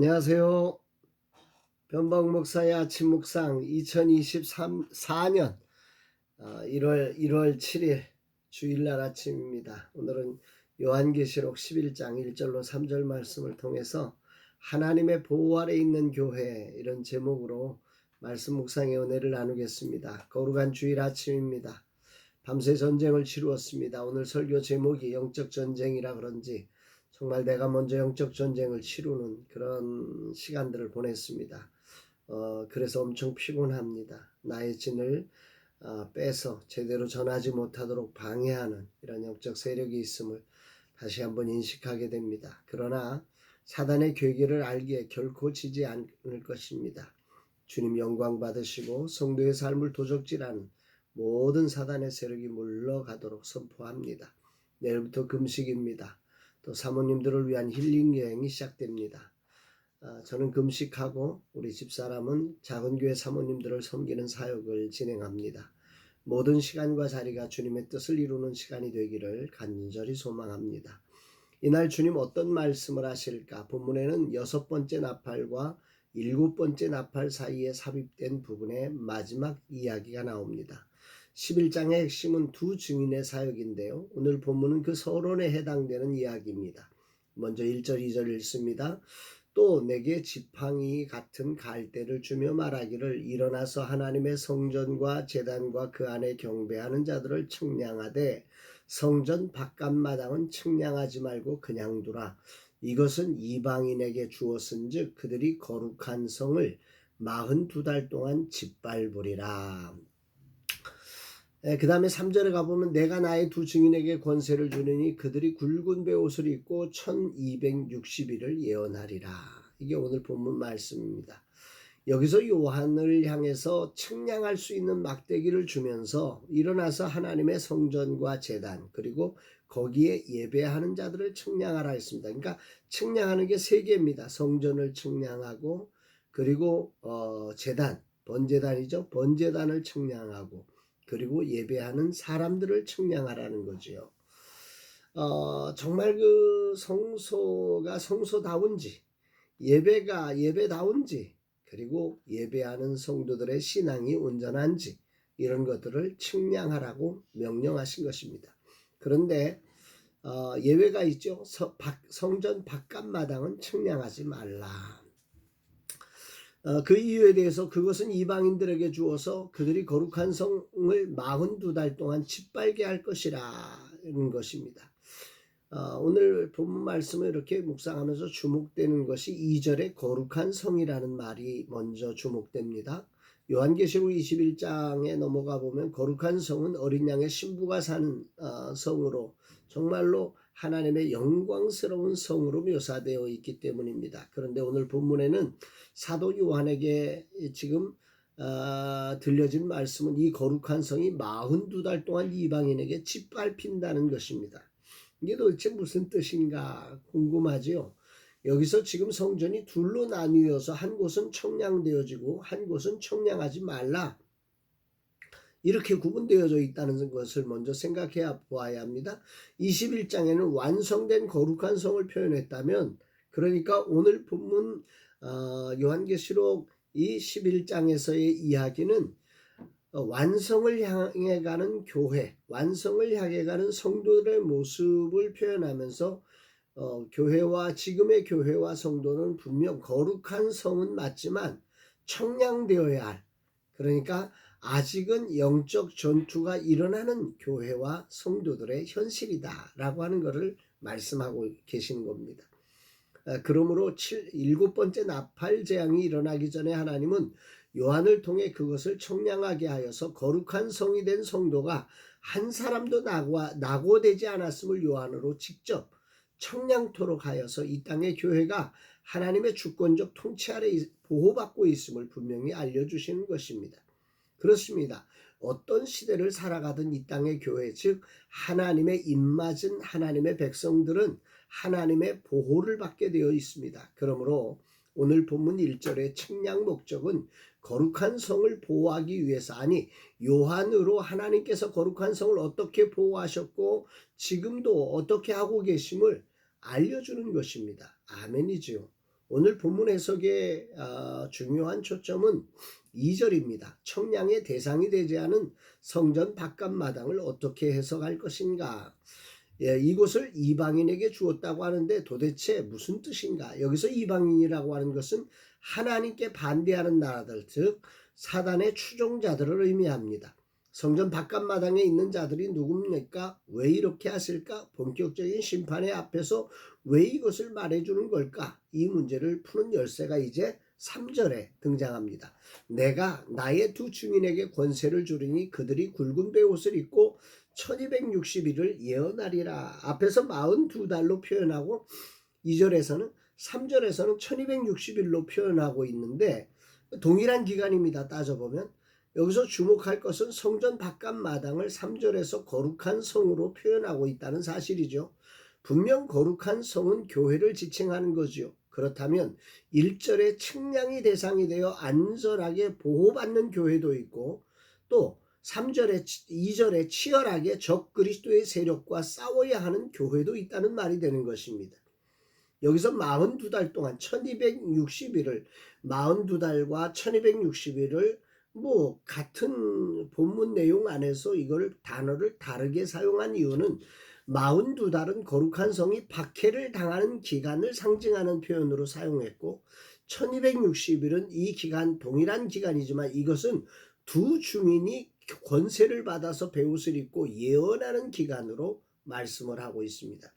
안녕하세요. 변방 목사의 아침 묵상 2024년 1월 7일 주일날 아침입니다. 오늘은 요한계시록 11장 1절로 3절 말씀을 통해서 하나님의 보호 아래 있는 교회, 이런 제목으로 말씀 묵상의 은혜를 나누겠습니다. 거룩한 주일 아침입니다. 밤새 전쟁을 치루었습니다. 오늘 설교 제목이 영적 전쟁이라 그런지 정말 내가 먼저 영적 전쟁을 치루는 그런 시간들을 보냈습니다. 그래서 엄청 피곤합니다. 나의 진을 빼서 제대로 전하지 못하도록 방해하는 이런 영적 세력이 있음을 다시 한번 인식하게 됩니다. 그러나 사단의 괴계를 알기에 결코 지지 않을 것입니다. 주님 영광 받으시고 성도의 삶을 도적질하는 모든 사단의 세력이 물러가도록 선포합니다. 내일부터 금식입니다. 또 사모님들을 위한 힐링 여행이 시작됩니다. 저는 금식하고 우리 집사람은 작은 교회 사모님들을 섬기는 사역을 진행합니다. 모든 시간과 자리가 주님의 뜻을 이루는 시간이 되기를 간절히 소망합니다. 이날 주님 어떤 말씀을 하실까? 본문에는 6번째 나팔과 7번째 나팔 사이에 삽입된 부분의 마지막 이야기가 나옵니다. 11장의 핵심은 두 증인의 사역인데요. 오늘 본문은 그 서론에 해당되는 이야기입니다. 먼저 1절 2절 읽습니다. 또 내게 지팡이 같은 갈대를 주며 말하기를 일어나서 하나님의 성전과 제단과 그 안에 경배하는 자들을 측량하되 성전 바깥마당은 측량하지 말고 그냥 두라. 이것은 이방인에게 주었은즉 그들이 거룩한 성을 42달 동안 짓밟으리라. 그 다음에 3절에 가보면 내가 나의 두 증인에게 권세를 주느니 그들이 굵은 베옷을 입고 1260일을 예언하리라. 이게 오늘 본문 말씀입니다. 여기서 요한을 향해서 측량할 수 있는 막대기를 주면서 일어나서 하나님의 성전과 제단 그리고 거기에 예배하는 자들을 측량하라 했습니다. 그러니까 측량하는 게 세 개입니다. 성전을 측량하고 그리고 제단, 번제단이죠. 번제단을 측량하고 그리고 예배하는 사람들을 측량하라는 거지요. 정말 그 성소가 성소다운지 예배가 예배다운지 그리고 예배하는 성도들의 신앙이 온전한지 이런 것들을 측량하라고 명령하신 것입니다. 그런데 예외가 있죠. 성전 바깥마당은 측량하지 말라. 그 이유에 대해서 그것은 이방인들에게 주어서 그들이 거룩한 성을 42달 동안 짓밟게 할 것이라는 것입니다. 오늘 본문 말씀을 이렇게 묵상하면서 주목되는 것이 2절에 거룩한 성이라는 말이 먼저 주목됩니다. 요한계시록 21장에 넘어가 보면 거룩한 성은 어린 양의 신부가 사는 성으로 정말로 하나님의 영광스러운 성으로 묘사되어 있기 때문입니다. 그런데 오늘 본문에는 사도 요한에게 지금 들려진 말씀은 이 거룩한 성이 42달 동안 이방인에게 짓밟힌다는 것입니다. 이게 도대체 무슨 뜻인가 궁금하지요. 여기서 지금 성전이 둘로 나뉘어서 한 곳은 청량되어지고 한 곳은 청량하지 말라 이렇게 구분되어져 있다는 것을 먼저 생각해 보아야 합니다. 21장에는 완성된 거룩한 성을 표현했다면 그러니까 오늘 본문 요한계시록 이 11장에서의 이야기는 완성을 향해 가는 교회, 완성을 향해 가는 성도들의 모습을 표현하면서 교회와 지금의 교회와 성도는 분명 거룩한 성은 맞지만 청량되어야 할, 그러니까 아직은 영적 전투가 일어나는 교회와 성도들의 현실이다라고 하는 것을 말씀하고 계시는 겁니다. 그러므로 7번째 나팔 재앙이 일어나기 전에 하나님은 요한을 통해 그것을 청량하게 하여서 거룩한 성이 된 성도가 한 사람도 낙오되지 않았음을 요한으로 직접 청량토록 하여서 이 땅의 교회가 하나님의 주권적 통치 아래 보호받고 있음을 분명히 알려주시는 것입니다. 그렇습니다. 어떤 시대를 살아가든 이 땅의 교회, 즉 하나님의 입맞은 하나님의 백성들은 하나님의 보호를 받게 되어 있습니다. 그러므로 오늘 본문 1절의 측량 목적은 거룩한 성을 보호하기 위해서, 아니 요한으로 하나님께서 거룩한 성을 어떻게 보호하셨고 지금도 어떻게 하고 계심을 알려주는 것입니다. 아멘이지요. 오늘 본문 해석의 중요한 초점은 2절입니다. 청량의 대상이 되지 않은 성전 바깥마당을 어떻게 해석할 것인가? 예, 이곳을 이방인에게 주었다고 하는데 도대체 무슨 뜻인가? 여기서 이방인이라고 하는 것은 하나님께 반대하는 나라들, 즉 사단의 추종자들을 의미합니다. 성전 바깥마당에 있는 자들이 누굽니까? 왜 이렇게 하실까? 본격적인 심판의 앞에서 왜 이것을 말해주는 걸까? 이 문제를 푸는 열쇠가 이제 3절에 등장합니다. 내가 나의 두 증인에게 권세를 주리니 그들이 굵은 베옷을 입고 1260일을 예언하리라. 앞에서 42달로 표현하고 2절에서는 3절에서는 1260일로 표현하고 있는데 동일한 기간입니다. 따져보면 여기서 주목할 것은 성전 바깥 마당을 3절에서 거룩한 성으로 표현하고 있다는 사실이죠. 분명 거룩한 성은 교회를 지칭하는 거지요. 그렇다면 1절에 측량이 대상이 되어 안전하게 보호받는 교회도 있고 또 3절에 2절에 치열하게 적 그리스도의 세력과 싸워야 하는 교회도 있다는 말이 되는 것입니다. 여기서 42달 동안 1260일을 42달과 1260일을 같은 본문 내용 안에서 이걸 단어를 다르게 사용한 이유는 42달은 거룩한 성이 박해를 당하는 기간을 상징하는 표현으로 사용했고 1260일은 이 기간 동일한 기간이지만 이것은 두 증인이 권세를 받아서 베옷을 입고 예언하는 기간으로 말씀을 하고 있습니다.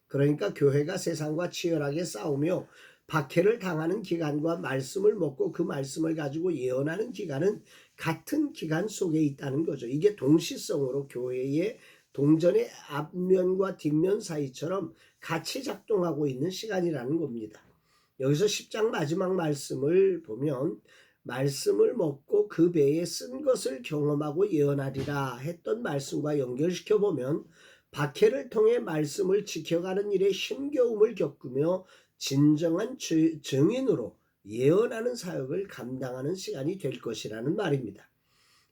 그러니까 교회가 세상과 치열하게 싸우며 박해를 당하는 기간과 말씀을 먹고 그 말씀을 가지고 예언하는 기간은 같은 기간 속에 있다는 거죠. 이게 동시성으로 교회의 동전의 앞면과 뒷면 사이처럼 같이 작동하고 있는 시간이라는 겁니다. 여기서 10장 마지막 말씀을 보면 말씀을 먹고 그 배에 쓴 것을 경험하고 예언하리라 했던 말씀과 연결시켜 보면 박해를 통해 말씀을 지켜가는 일에 힘겨움을 겪으며 진정한 증인으로 예언하는 사역을 감당하는 시간이 될 것이라는 말입니다.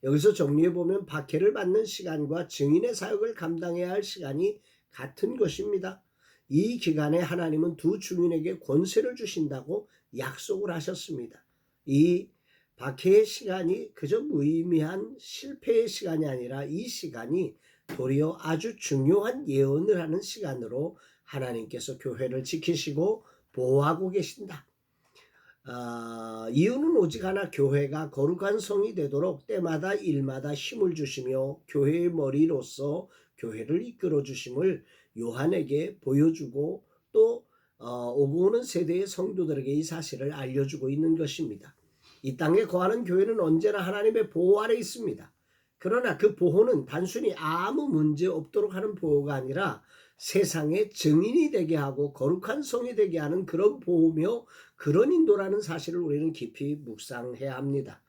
여기서 정리해보면 박해를 받는 시간과 증인의 사역을 감당해야 할 시간이 같은 것입니다. 이 기간에 하나님은 두 증인에게 권세를 주신다고 약속을 하셨습니다. 이 박해의 시간이 그저 무의미한 실패의 시간이 아니라 이 시간이 도리어 아주 중요한 예언을 하는 시간으로 하나님께서 교회를 지키시고 보호하고 계신다. 이유는 오직 하나 교회가 거룩한 성이 되도록 때마다 일마다 힘을 주시며 교회의 머리로서 교회를 이끌어 주심을 요한에게 보여주고 또 오고 오는 세대의 성도들에게 이 사실을 알려주고 있는 것입니다. 이 땅에 거하는 교회는 언제나 하나님의 보호 아래 있습니다. 그러나 그 보호는 단순히 아무 문제 없도록 하는 보호가 아니라 세상의 증인이 되게 하고 거룩한 성이 되게 하는 그런 보호며 그런 인도라는 사실을 우리는 깊이 묵상해야 합니다.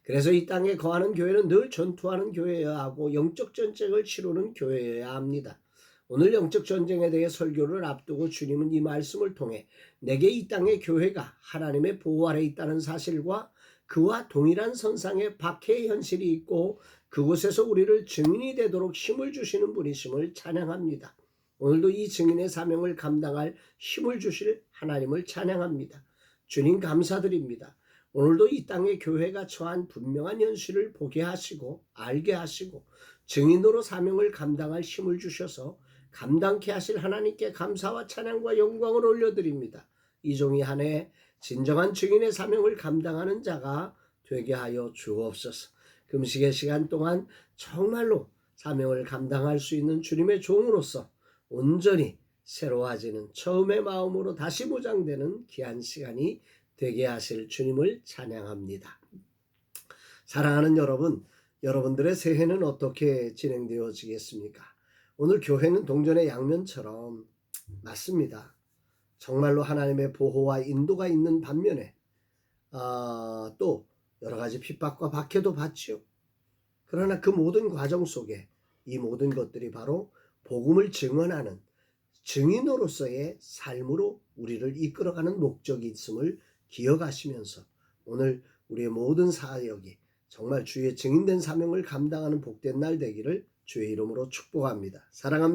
그래서 이 땅에 거하는 교회는 늘 전투하는 교회여야 하고 영적 전쟁을 치르는 교회여야 합니다. 오늘 영적 전쟁에 대해 설교를 앞두고 주님은 이 말씀을 통해 내게 이 땅의 교회가 하나님의 보호 아래 있다는 사실과 그와 동일한 선상에 박해의 현실이 있고 그곳에서 우리를 증인이 되도록 힘을 주시는 분이심을 찬양합니다. 오늘도 이 증인의 사명을 감당할 힘을 주실 하나님을 찬양합니다. 주님 감사드립니다. 오늘도 이 땅의 교회가 처한 분명한 현실을 보게 하시고 알게 하시고 증인으로 사명을 감당할 힘을 주셔서 감당케 하실 하나님께 감사와 찬양과 영광을 올려드립니다. 이 종이 한 해 진정한 증인의 사명을 감당하는 자가 되게 하여 주옵소서. 금식의 시간 동안 정말로 사명을 감당할 수 있는 주님의 종으로서 온전히 새로워지는 처음의 마음으로 다시 무장되는 귀한 시간이 되게 하실 주님을 찬양합니다. 사랑하는 여러분, 여러분들의 새해는 어떻게 진행되어지겠습니까? 오늘 교회는 동전의 양면처럼 맞습니다. 정말로 하나님의 보호와 인도가 있는 반면에 또 여러 가지 핍박과 박해도 받지요. 그러나 그 모든 과정 속에 이 모든 것들이 바로 복음을 증언하는 증인으로서의 삶으로 우리를 이끌어가는 목적이 있음을 기억하시면서 오늘 우리의 모든 사역이 정말 주의 증인된 사명을 감당하는 복된 날 되기를 주의 이름으로 축복합니다. 사랑합니다.